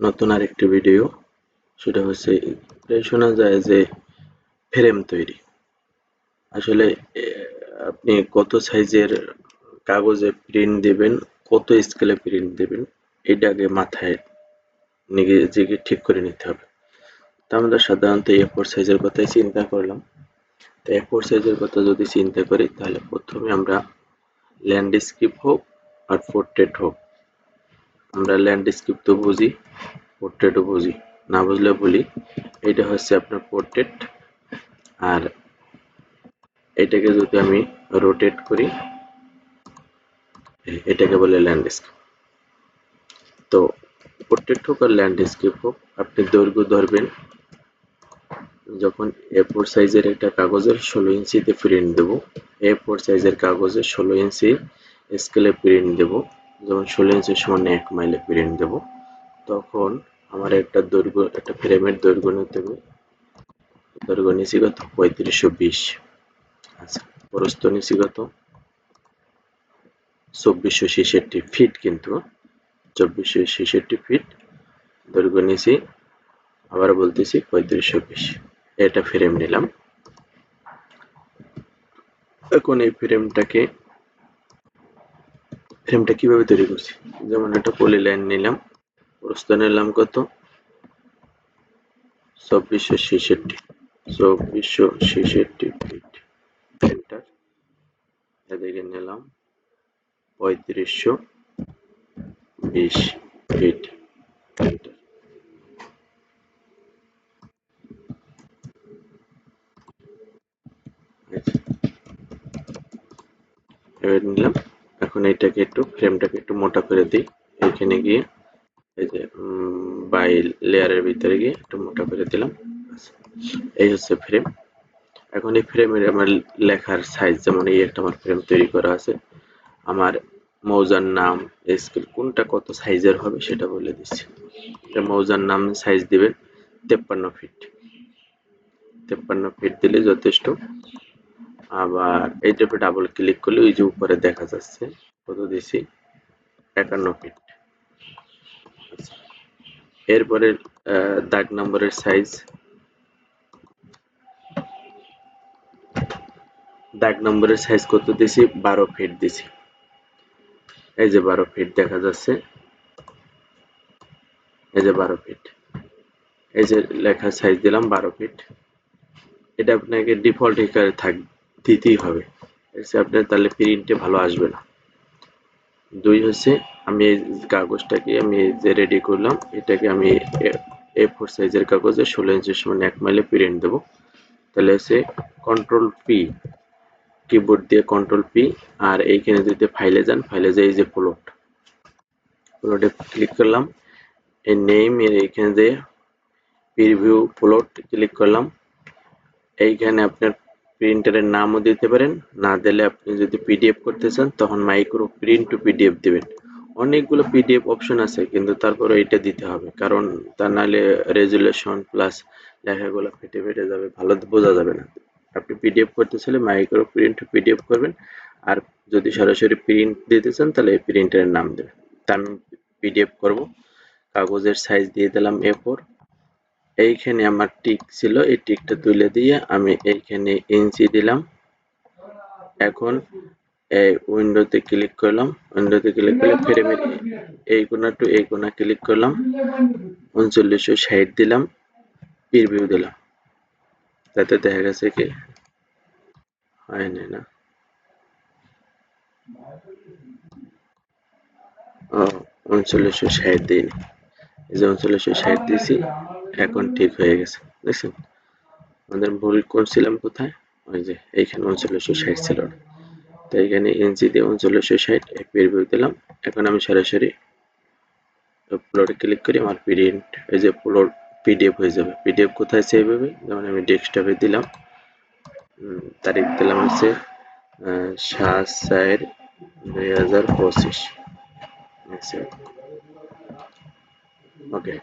নতুন আরেকটি ভিডিও। সেটা হচ্ছে প্রায় শোনা যায় যে ফ্রেম তৈরি। আসলে আপনি কত সাইজের কাগজে প্রিন্ট দেবেন, কত স্কেলে প্রিন্ট দেবেন, এটা আগে মাথায় নিজেকে ঠিক করে নিতে হবে। তা আমরা সাধারণত A4 সাইজের কথাই চিন্তা করলাম। তো A4 সাইজের কথা যদি চিন্তা করি তাহলে প্রথমে আমরা ল্যান্ডস্কেপ হোক আর পোর্ট্রেট হোক, আমরা ল্যান্ডস্কেপ তো বুঝি, পোর্ট্রেটও বুঝি, না বুঝলে বলি। এটা হচ্ছে আপনার পোর্ট্রেট, আর এটাকে যদি আমি রোটেট করি এটাকে বলে ল্যান্ডস্কেপ। তো পোর্ট্রেট হোক আর ল্যান্ডস্কেপ হোক, আপনি দৈর্ঘ্য ধরবেন। যখন A4 সাইজের একটা কাগজের 16 ইঞ্চিতে প্রিন্ট দেব, A4 সাইজের কাগজে 16 ইঞ্চি স্কেলে প্রিন্ট দেব, যেমন 16 ইঞ্চি সমান 1 মাইলে প্রিন্ট দেব, তখন আমার একটা ফ্রেমের দৈর্ঘ্য নিতে হবে। দৈর্ঘ্য নিচে কত 3520। আচ্ছা, প্রস্থ নিচে কত 2466 ফিট, কিন্তু 2466 ফিট। দৈর্ঘ্য নিচে আবার বলতেছি 3520। এটা ফ্রেম নিলাম। এখন এই ফ্রেমটা কিভাবে তৈরি করছি, যেমন একটা পলি লাইন নিলাম, প্রস্থ নিলাম কত 2466 ফিট, এন্টার। এদিকে নিলাম 3520 ফিট, এন্টার। এবার নিলাম। এখন ফ্রেমটাকে একটু মোটা করে দিই। এখানে গিয়ে এই যে বাই লেয়ারের ভিতরে গিয়ে একটু মোটা করে দিলাম। এই হচ্ছে ফ্রেম। এখন এই ফ্রেমের আমার লেখার সাইজ, যেমন এই একটা আমার ফ্রেম তৈরি করা আছে। আমার মৌজার নাম, স্কেল কোনটা কত সাইজের হবে সেটা বলে দিচ্ছি। মৌজার নাম সাইজ দিবেন 53 ফিট। 53 ফিট দিলে যথেষ্ট। আবার এইটার উপর ডাবল ক্লিক করলে ওই যে উপরে দেখা যাচ্ছে কত দিছি 51 ফিট। এরপরে দাগ নম্বরের সাইজ, কত দিছি 12 ফিট দিছি। এই যে 12 ফিট দেখা যাচ্ছে, এই যে 12 ফিট, এই যে লেখার সাইজ দিলাম 12 ফিট। এটা আপনাকে ডিফল্ট হিসাবে দিতেই হবে, আপনার তাহলে প্রিন্টে ভালো আসবে না। 2 হচ্ছে আমি এই কাগজটাকে আমি যে রেডি করলাম, এটাকে আমি A4 সাইজের কাগজে 16 ইঞ্চি সমান 1 মাইলে প্রিন্ট দেবো। তাহলে হচ্ছে কন্ট্রোল পি, কিবোর্ড দিয়ে কন্ট্রোল পি, আর এইখানে যদি ফাইলে যান, ফাইলে যে এই যে প্লটে ক্লিক করলাম, এই নেম এর এইখানে যে প্রিভিউ প্লট ক্লিক করলাম। এইখানে আপনার প্রিন্টারের নামও দিতে পারেন, না দিলে আপনি যদি পিডিএফ করতে চান তখন মাইক্রো প্রিন্ট টু পিডিএফ দিবেন। অনেকগুলো পিডিএফ অপশন আছে, কিন্তু তারপরে এটা দিতে হবে, কারণ তা নাহলে রেজুলেশন প্লাস লেখাগুলো ফেটে ফেটে যাবে, ভালো বোঝা যাবে না। আপনি পিডিএফ করতে চাইলে মাইক্রো প্রিন্ট টু পিডিএফ করবেন, আর যদি সরাসরি প্রিন্ট দিতে চান তাহলে এই প্রিন্টারের নাম দেবেন। তা আমি পিডিএফ করব। কাগজের সাইজ দিয়ে দিলাম A4। এইখানে আমার টিক ছিল, এই টিকটা তুলে দিয়ে আমি এইখানে ইঞ্চি দিলাম। এখন এই উইন্ডোতে ক্লিক করলাম, উইন্ডোতে ক্লিক করে ফ্রেমের এই কোণা টু এই কোণা ক্লিক করলাম, 3960 দিলাম, প্রিভিউ দিলাম। তাতে দেখা গেছে কি হয়নি না, ও 3960 দিইনি, এই যে 3960 দিয়েছি, এখন ঠিক হয়ে গেছে। দেখছেন আমাদের ভুল করছিলাম কোথায়, ওই যে এইখানে 3960 ছিল না, তো এখানে ইঞ্চি দিয়ে 3960 প্রিভিউ দিলাম। এখন আমি সরাসরি প্লটে ক্লিক করি, আমার প্রিন্ট এই যে প্লট পিডিএফ হয়ে যাবে। পিডিএফ কোথায় সেভ হবে, যেমন আমি ডেস্কটপে দিলাম, তারিখ দিলাম হচ্ছে 7/4/2025। ওকে।